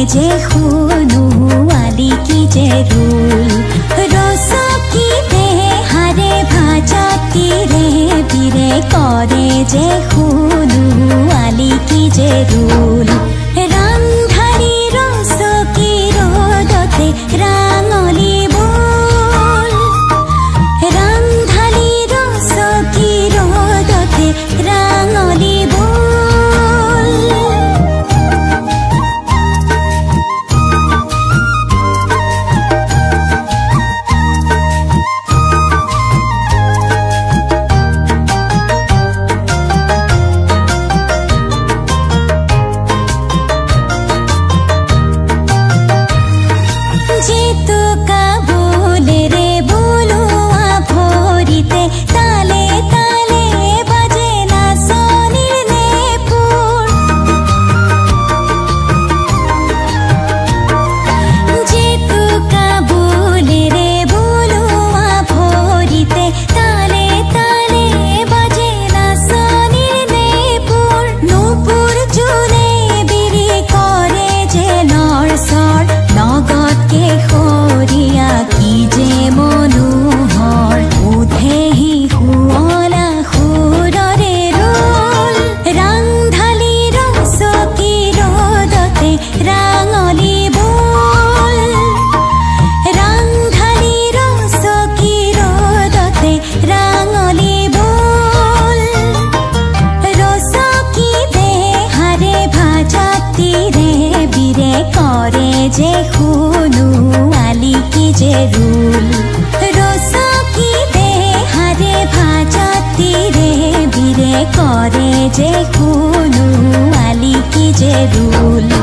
যে শুনো আলি কি যে রুল রসকি দেহারে ভাজাতি রে বিরে করে যে শুনো আলি কি যে রুল রান্ধারি রসকি রোদতে রাঙলি বল রান্ধালি রসকি রোদতে রাঙলি বল যে শুনো আলি কি যে রুল রসকি দেহারে ভাজাতি রে বিরে করে যে শুনো আলি কি যে রুল।